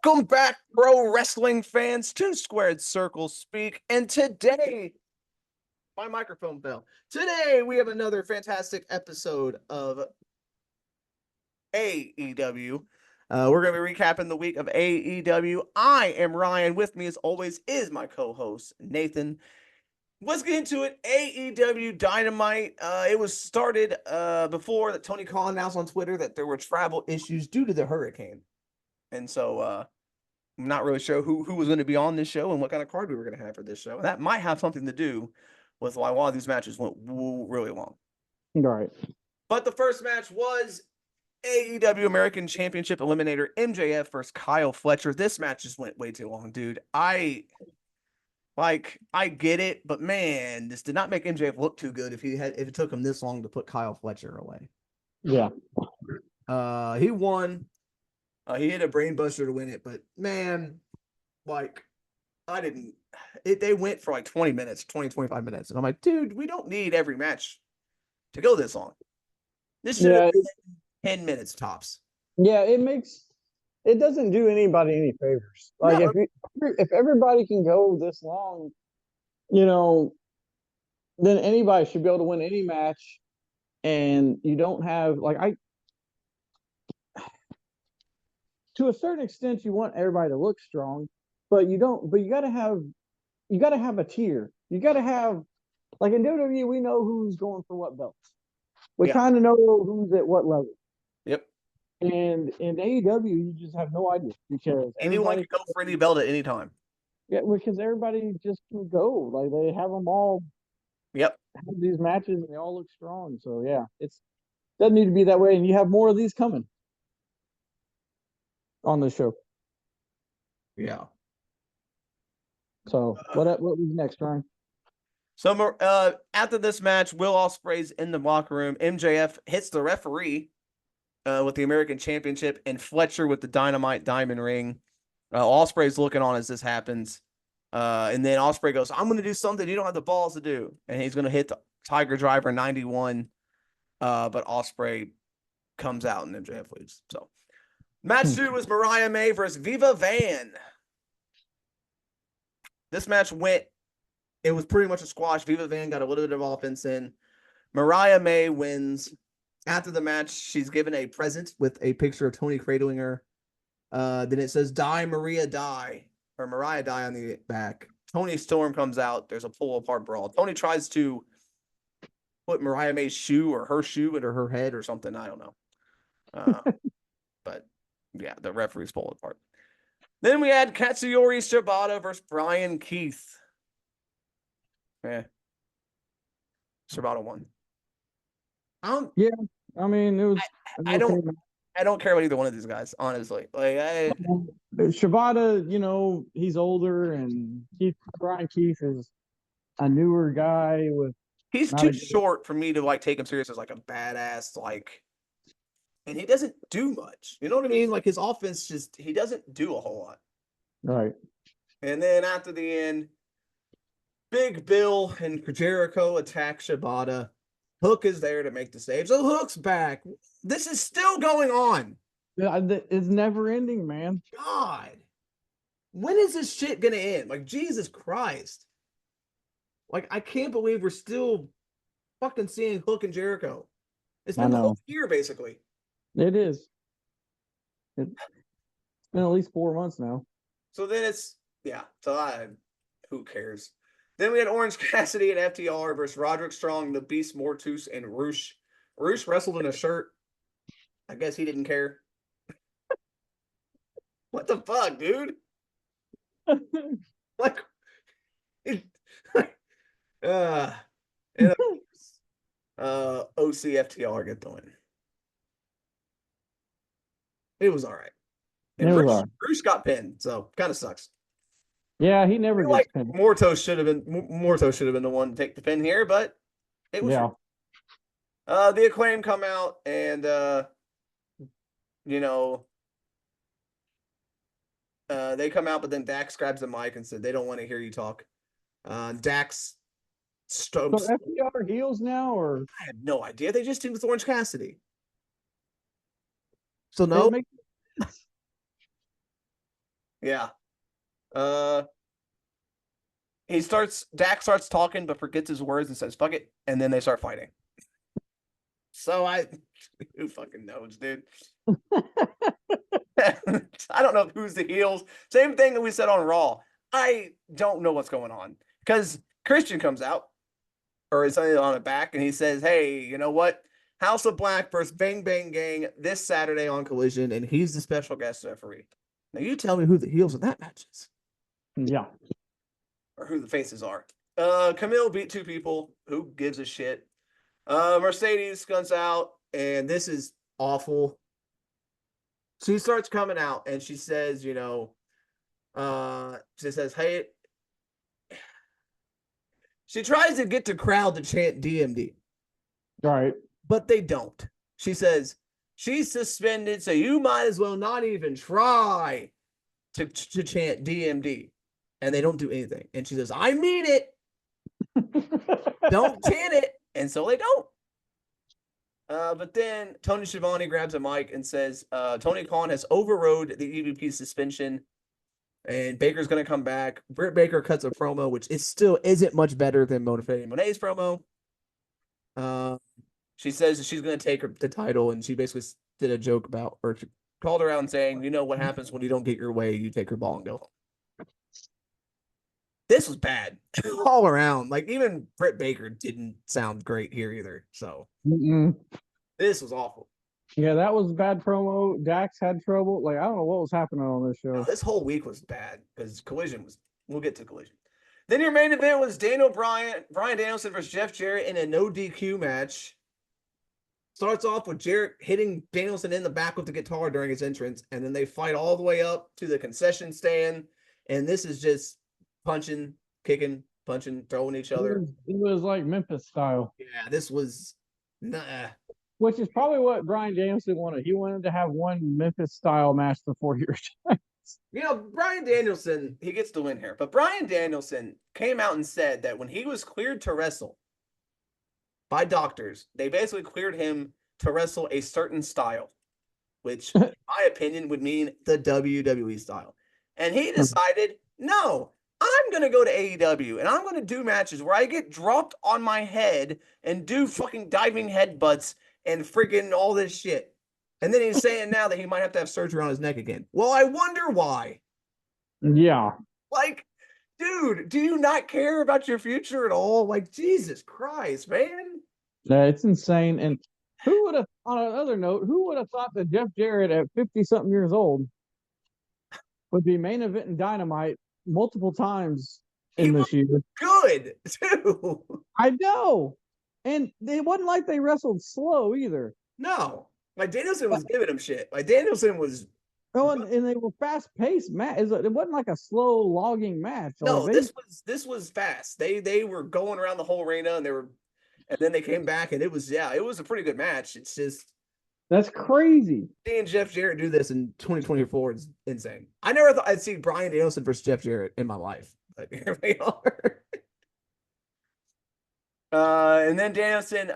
Welcome back, pro wrestling fans, to Squared Circle Speak. And today, my microphone fell. Today, we have another fantastic episode of AEW. We're going to be recapping the week of AEW. I am Ryan. With me, as always, is my co-host, Nathan. Let's get into it. AEW Dynamite. It was started before that Tony Khan announced on Twitter that there were travel issues due to the hurricane. And so I'm not really sure who was going to be on this show and what kind of card we were going to have for this show. And that might have something to do with why a lot of these matches went really long. Right. But the first match was AEW American Championship Eliminator MJF versus Kyle Fletcher. This match just went way too long, dude. I get it, but man, this did not make MJF look too good if it took him this long to put Kyle Fletcher away. Yeah. He won. He hit a brain buster to win it, but man, they went for like 20 minutes, 25 minutes. And I'm like, dude, we don't need every match to go this long. This should have been 10 minutes tops. Yeah, it doesn't do anybody any favors. Like no. If everybody can go this long, then anybody should be able to win any match. And you don't have to a certain extent, you want everybody to look strong, but you gotta have a tier. You gotta have, like in WWE, we know who's going for what belts. We kind of know who's at what level. Yep. And in AEW, you just have no idea because anyone can go for any belt at any time. Yeah, because everybody just can go. Like they have them all. Yep. Have these matches and they all look strong. So yeah, doesn't need to be that way, and you have more of these coming on the show. Yeah. So what was next, Ryan? So after this match, Will Ospreay's in the locker room. MJF hits the referee with the American Championship, and Fletcher with the Dynamite Diamond Ring. Ospreay's looking on as this happens. And then Ospreay goes, I'm going to do something you don't have the balls to do. And he's going to hit the Tiger Driver 91. But Ospreay comes out and MJF leaves. So match 2 was Mariah May versus Viva Van. This match it was pretty much a squash. Viva Van got a little bit of offense in. Mariah May wins. After the match, she's given a present with a picture of Tony cradling her. Then it says, die, Maria, die. Or Mariah, die on the back. Tony Storm comes out. There's a pull-apart brawl. Tony tries to put Mariah May's shoe or her shoe into her head or something. I don't know. But, yeah, the referees pull it apart. Then we had Katsuyori Shibata versus Brian Keith. Shibata won. Yeah, I mean, it was. I don't care about either one of these guys, honestly. Shibata, he's older, and Brian Keith is a newer guy with. He's too short for me to take him serious as a badass, and he doesn't do much. You know what I mean? His offense he doesn't do a whole lot. Right. And then after the end, Big Bill and Jericho attack Shibata. Hook is there to make the save. So Hook's back. This is still going on. It's never ending, man. God. When is this shit going to end? Jesus Christ. I can't believe we're still fucking seeing Hook and Jericho. It's been the whole year, basically. It is. It's been at least 4 months now. So then who cares? Then we had Orange Cassidy and FTR versus Roderick Strong, the Beast Mortus, and Roosh. Roosh wrestled in a shirt. I guess he didn't care. What the fuck, dude? OCFTR get the win. It was all right. And Roosh got pinned, so kind of sucks. Yeah, he never gets pinned. Morto should have been the one to take the pin here, but it was. Yeah. The Acclaim come out and they come out, but then Dax grabs the mic and said they don't want to hear you talk. Dax stomps. So FTR heels now, or I have no idea. They just teamed with Orange Cassidy. So no. Yeah. Dak starts talking, but forgets his words and says, fuck it. And then they start fighting. So who fucking knows, dude? I don't know who's the heels. Same thing that we said on Raw. I don't know what's going on because Christian comes out or is on it back and he says, hey, you know what? House of Black versus Bang Bang Gang this Saturday on Collision, and he's the special guest referee. Now you tell me who the heels in that match is. Yeah. Or who the faces are. Camille beat two people. Who gives a shit? Mercedes comes out, and this is awful. She starts coming out, and she says, she says, hey, she tries to get the crowd to chant DMD. Right. But they don't. She says, she's suspended, so you might as well not even try to chant DMD. And they don't do anything. And she says, I mean it. Don't chant it. And so they don't. But then Tony Schiavone grabs a mic and says, Tony Khan has overrode the EVP suspension and Baker's going to come back. Britt Baker cuts a promo, which is still isn't much better than Monet's promo. She says she's going to take the title, and she basically did a joke about, or she called her out and saying, you know what happens when you don't get your way, you take her ball and go home. This was bad all around. Like, even Britt Baker didn't sound great here either. So This was awful. Yeah, that was a bad promo. Dax had trouble. Like, I don't know what was happening on this show. This whole week was bad because Collision was. We'll get to Collision. Then your main event was Daniel Bryan Danielson versus Jeff Jarrett in a no DQ match. Starts off with Jarrett hitting Danielson in the back with the guitar during his entrance, and then they fight all the way up to the concession stand. And this is just punching, kicking, punching, throwing each other. It was like Memphis style. Yeah, this was which is probably what Bryan Danielson wanted. He wanted to have one Memphis style match before he retired. Bryan Danielson, he gets the win here. But Bryan Danielson came out and said that when he was cleared to wrestle by doctors, they basically cleared him to wrestle a certain style, which, in my opinion, would mean the WWE style. And he decided, no, I'm going to go to AEW and I'm going to do matches where I get dropped on my head and do fucking diving headbutts and freaking all this shit. And then he's saying now that he might have to have surgery on his neck again. Well, I wonder why. Yeah. Like, dude, do you not care about your future at all? Like, Jesus Christ, man. It's insane. And who would have, on another note, who would have thought that Jeff Jarrett at 50-something years old would be main event in Dynamite multiple times in this year? Good, too. I know. And it wasn't like they wrestled slow either. No. Like, Danielson was giving him shit. Like, Danielson was... Oh, and they were fast-paced match. It wasn't like a slow logging match. No, like this was fast. They were going around the whole arena, and then they came back, and it was a pretty good match. It's just... That's crazy. Seeing Jeff Jarrett do this in 2024 is insane. I never thought I'd see Bryan Danielson versus Jeff Jarrett in my life. But here we are. And then Danielson...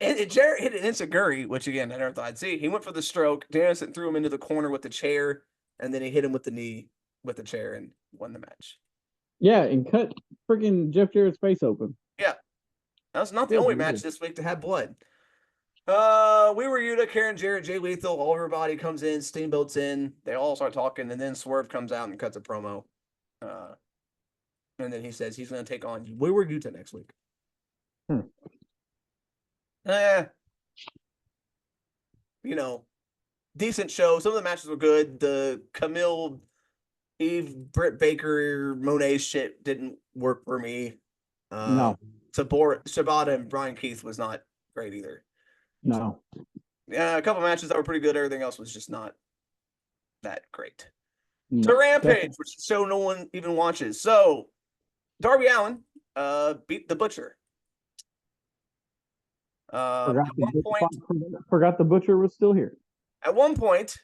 And Jarrett hit an enziguri, which again I never thought I'd see. He went for the stroke. Danielson threw him into the corner with the chair, and then he hit him with the knee with the chair and won the match. Yeah, and cut freaking Jeff Jarrett's face open. Yeah, that was not the only match this week to have blood. We were Yuta, Karen Jarrett, Jay Lethal, everybody comes in, Steamboat's in. They all start talking, and then Swerve comes out and cuts a promo. And then he says he's going to take on We Were Yuta next week. Decent show. Some of the matches were good. The Camille, Eve, Britt Baker, Monet shit didn't work for me. No. Shibata and Brian Keith was not great either. No. Yeah, a couple matches that were pretty good. Everything else was just not that great. No. To Rampage, which is a show no one even watches. So, Darby Allin beat the Butcher. Forgot the Butcher was still here. At one point,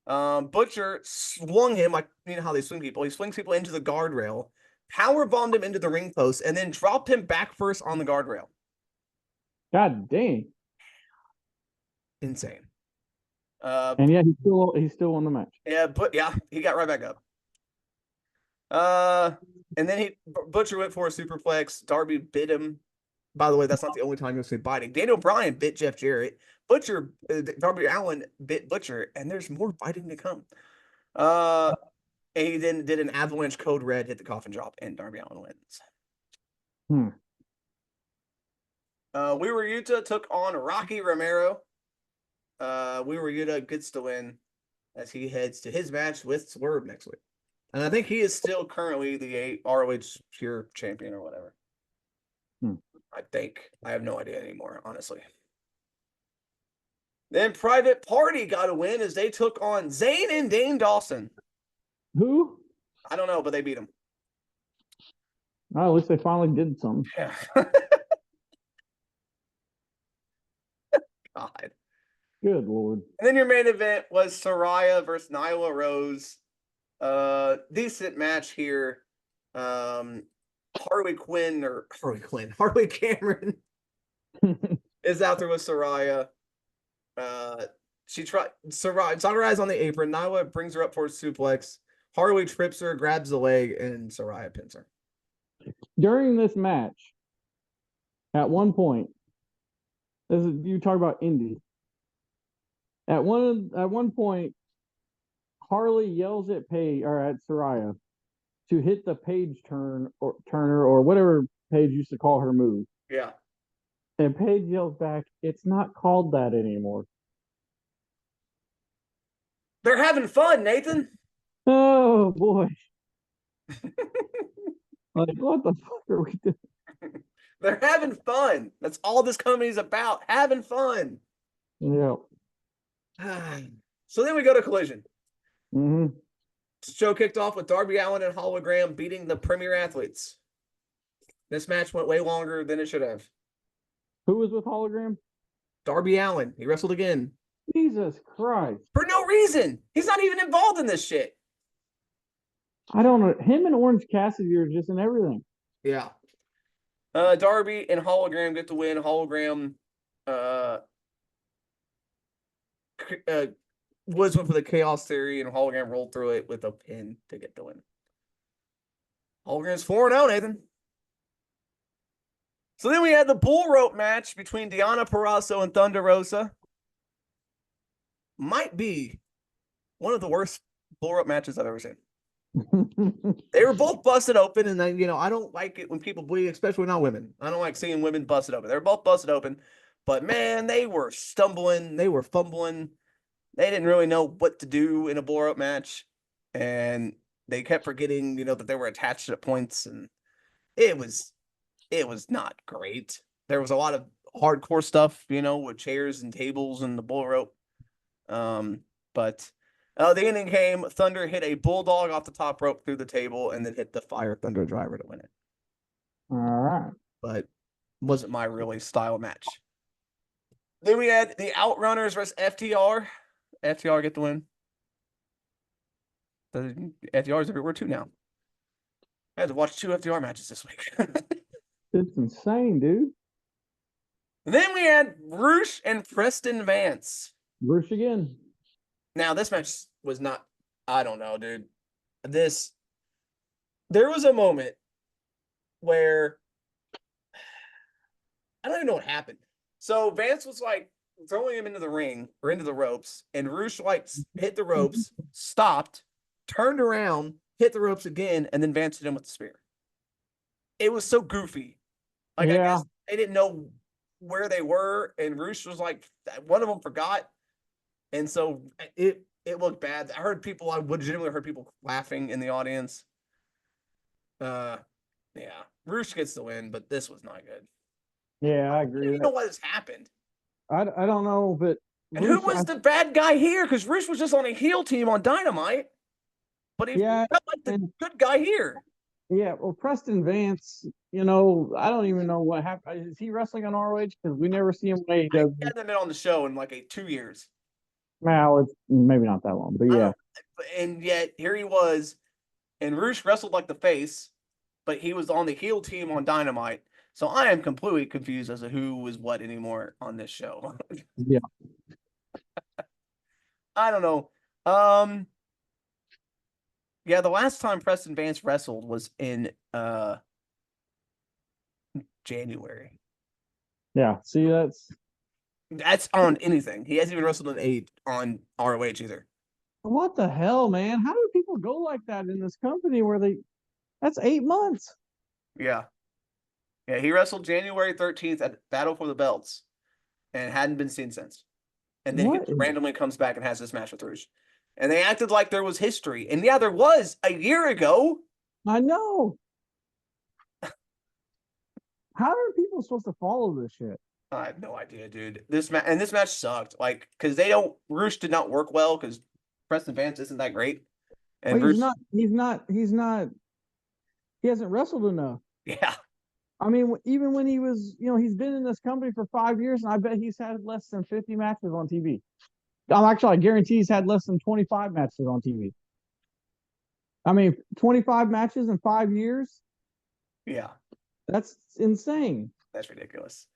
Butcher swung him, like, you know how they swing people. He swings people into the guardrail, power bombed him into the ring post, and then dropped him back first on the guardrail. God dang. Insane. And yeah, he's still won the match. Yeah, but yeah, he got right back up. And then Butcher went for a superplex. Darby bit him. By the way, that's not the only time you'll see biting. Daniel Bryan bit Jeff Jarrett. Darby Allin bit Butcher, and there's more fighting to come. And he then did an avalanche code red, hit the coffin drop, and Darby Allin wins. We Were Yuta took on Rocky Romero. We Were Yuta gets the win as he heads to his match with Swerve next week. And I think he is still currently the ROH Pure Champion or whatever. I think. I have no idea anymore, honestly. Then Private Party got a win as they took on Zayn and Dane Dawson. Who? I don't know, but they beat him. Oh, at least they finally did something. Yeah. God. Good Lord. And then your main event was Saraya versus Nyla Rose. Decent match here. Harley Cameron is out there with Saraya. She tried Sarai's on the apron. Nyla brings her up for a suplex. Harley trips her, grabs the leg, and Saraya pins her. During this match, at one point, you talk about Indy. At one point, Harley yells at Saraya to hit the page turner or whatever Paige used to call her move. Yeah. And Paige yells back, "It's not called that anymore." They're having fun, Nathan. Oh boy. Like, what the fuck are we doing? They're having fun. That's all this company's about. Having fun. Yeah. So then we go to Collision. Mm-hmm. Show kicked off with Darby Allin and Hologram beating the Premier Athletes. This match went way longer than it should have. Who was with Hologram? Darby Allin. He wrestled again. Jesus Christ. For no reason. He's not even involved in this shit. I don't know. Him and Orange Cassidy are just in everything. Yeah. Darby and Hologram get the win. Hologram Woods went for the Chaos Theory, and Hologram rolled through it with a pin to get the win. Hologram's 4-0, Nathan. So then we had the bull rope match between Deonna Purrazzo and Thunder Rosa. Might be one of the worst bull rope matches I've ever seen. They were both busted open, and then, I don't like it when people bleed, especially not women. I don't like seeing women busted open. They were both busted open, but man, they were stumbling, they were fumbling. They didn't really know what to do in a bull rope match, and they kept forgetting, that they were attached at points, and it was not great. There was a lot of hardcore stuff, with chairs and tables and the bull rope. But the ending came. Thunder hit a bulldog off the top rope through the table and then hit the Fire Thunder Driver to win it. All right. But wasn't my really style match. Then we had the Outrunners versus FTR. FTR get the win. The FTR's everywhere too now. I had to watch 2 FTR matches this week. It's insane, dude. Then we had Roosh and Preston Vance. Roosh again. Now, this match was not, I don't know, dude. There was a moment where, I don't even know what happened. So Vance was like throwing him into the ring or into the ropes, and Roosh hit the ropes, stopped, turned around, hit the ropes again, and then Vance hit him with the spear. It was so goofy. I guess they didn't know where they were, and Roosh was like, one of them forgot. And so it looked bad. I legitimately heard people laughing in the audience. Yeah. Roosh gets the win, but this was not good. Yeah, I agree. I don't even know why this happened. I don't know, but and Roosh, who was the bad guy here? Because Roosh was just on a heel team on Dynamite, but he felt like the good guy here. Yeah, well, Preston Vance, I don't even know what happened. Is he wrestling on ROH? Because we never see him play. He hasn't been on the show in like 2 years. Well, it's maybe not that long, but yeah. And yet here he was, and Roosh wrestled like the face, but he was on the heel team on Dynamite. So I am completely confused as to who was what anymore on this show. Yeah. I don't know. Um, yeah, the last time Preston Vance wrestled was in January. Yeah. See, That's on anything. He hasn't even wrestled on ROH either. what the hell, man? How do people go like that in this company where that's 8 months? Yeah. Yeah, he wrestled January 13th at Battle for the Belts and hadn't been seen since. And then he What? randomly comes back and has this match with Rouge. And they acted like there was history. And yeah, there was a year ago. I know. How are people supposed to follow this shit? I have no idea, dude. This match sucked. Like, because Rouge did not work well because Preston Vance isn't that great. Well, And he's Rouge, not. He's not. He hasn't wrestled enough. yeah. I mean, even when he was, he's been in this company for 5 years, and I bet he's had less than 50 matches on TV. I guarantee he's had less than 25 matches on TV. I mean, 25 matches in 5 years? Yeah. That's insane. That's ridiculous.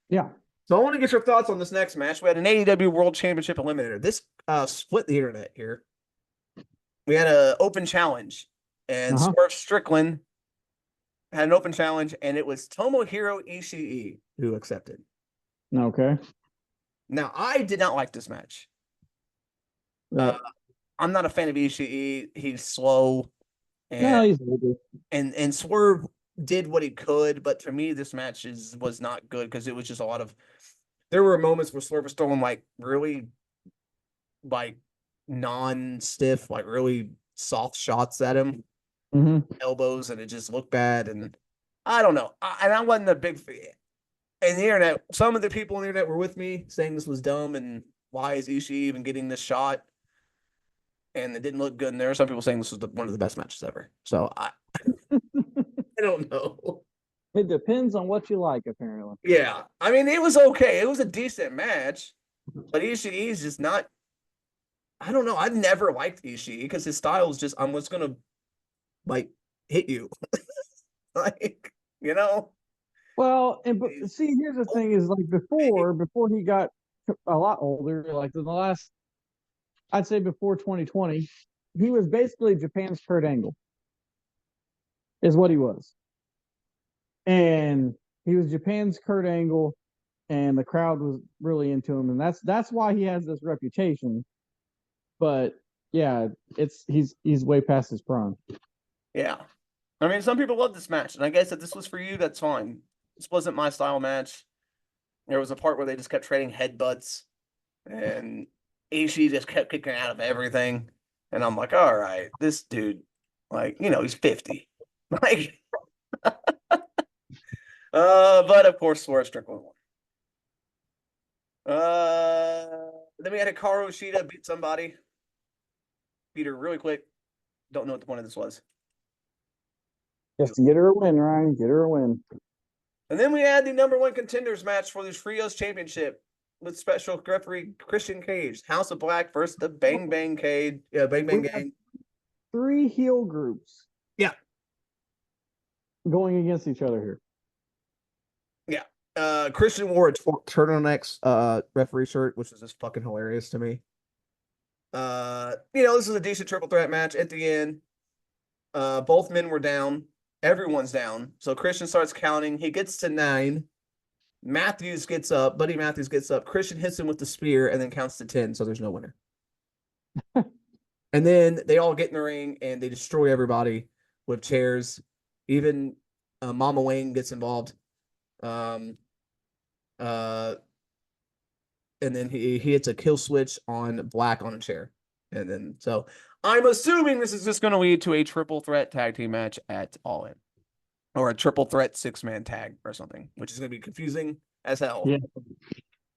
Yeah. So I want to get your thoughts on this next match. We had an AEW World Championship Eliminator. This split the internet here. We had an open challenge, and Swerve Strickland had an open challenge, and it was Tomohiro Ishii who accepted. Okay. Now, I did not like this match. Yeah. I'm not a fan of Ishii. He's slow, No, and he's older. and Swerve did what he could, but to me, this match was not good because it was just a lot of. There were moments where Swerve was throwing like really, like non-stiff, like really soft shots at him, elbows, and it just looked bad. And I don't know. I wasn't a big fan. And the internet, some of the people on the internet were with me saying this was dumb and why is Ishii even getting this shot? And it didn't look good. And there are some people saying this was one of the best matches ever. So I don't know. It depends on what you like, apparently. Yeah. I mean, it was okay. It was a decent match, but Ishii is just not. I don't know. I've never liked Ishii because his style is just, I'm just going to like hit you. Like, you know? Well, but see, here's the thing: is like before he got a lot older, like in the last, I'd say before 2020, he was basically Japan's Kurt Angle, is what he was, and he was Japan's Kurt Angle, and the crowd was really into him, and that's why he has this reputation. But yeah, he's way past his prime. Yeah. I mean, some people love this match, and I guess if this was for you, that's fine. This wasn't my style match. There was a part where they just kept trading headbutts, and Ishii just kept kicking out of everything. And I'm like, all right, this dude, like, he's 50. Like, but of course, Swerve Strickland won. Then we had Hikaru Shida beat somebody. Beat her really quick. Don't know what the point of this was. Just to get her a win, Ryan. Get her a win. And then we had the number one contenders match for the Trios Championship with special referee Christian Cage. House of Black versus the Bang Bang Cage. Yeah, Bang Bang Gang. 3 heel groups. Yeah. Going against each other here. Yeah. Christian wore a turtlenecks referee shirt, which is just fucking hilarious to me. This is a decent triple threat match at the end. Both men were down. Everyone's down. So Christian starts counting. He gets to 9. Buddy Matthews gets up. Christian hits him with the spear and then counts to 10. So there's no winner. And then they all get in the ring and they destroy everybody with chairs. Even Mama Wayne gets involved. And then he hits a kill switch on Black on a chair. And then, so I'm assuming this is just going to lead to a triple threat tag team match at All In. Or a triple threat 6-man tag or something, which is going to be confusing as hell. Yeah.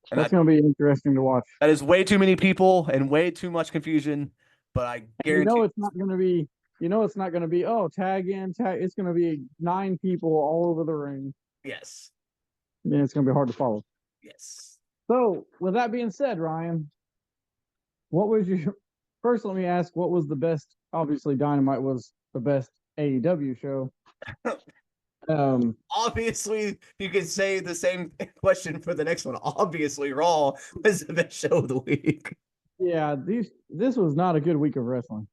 And that's going to be interesting to watch. That is way too many people and way too much confusion, but I guarantee it's not going to be, it's not going to be, tag in, tag. It's going to be 9 people all over the ring. Yes. And it's going to be hard to follow. Yes. So, with that being said, Ryan, what was your first? Let me ask, what was the best? Obviously, Dynamite was the best AEW show. Obviously, you could say the same question for the next one. Obviously, Raw was the best show of the week. Yeah, this was not a good week of wrestling.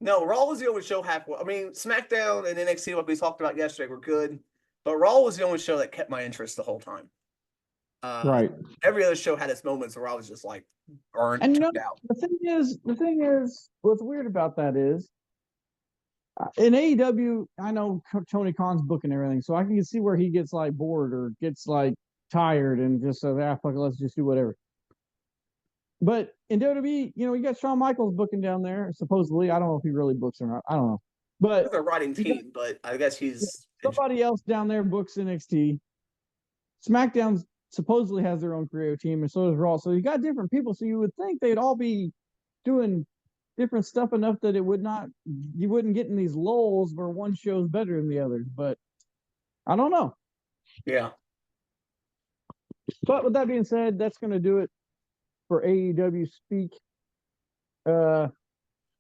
No, Raw was the only show halfway. I mean, SmackDown and NXT, like we talked about yesterday, were good, but Raw was the only show that kept my interest the whole time. Right. Every other show had its moments where I was just like burnt And out. the thing is, what's weird about that is in AEW, I know Tony Khan's booking everything, so I can see where he gets like bored or gets like tired and just says, "Ah, fuck it, let's just do whatever." But in WWE, you got Shawn Michaels booking down there. Supposedly, I don't know if he really books or not. I don't know, but With a writing you got team, but I guess he's somebody else down there books NXT. SmackDown supposedly has their own creative team, and so does Raw. So you got different people. So you would think they'd all be doing different stuff enough that you wouldn't get in these lulls where one show's better than the other. But I don't know. yeah. But with that being said, that's going to do it for AEW Speak. Uh,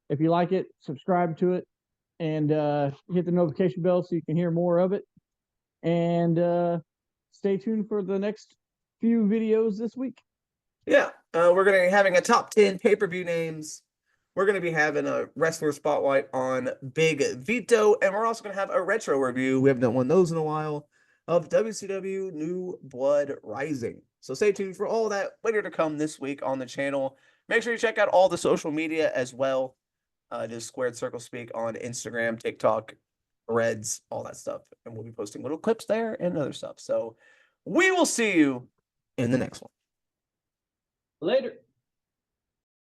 if you like it, subscribe to it and hit the notification bell so you can hear more of it. And stay tuned for the next few videos this week. Yeah. We're going to be having a top 10 pay-per-view names. We're going to be having a wrestler spotlight on Big Vito, and we're also going to have a retro review. We haven't done one of those in a while of WCW New Blood Rising. So stay tuned for all that later to come this week on the channel. Make sure you check out all the social media as well. Just Squared Circle Speak on Instagram, TikTok, Reds, all that stuff. And we'll be posting little clips there and other stuff. So we will see you in the next one. Later.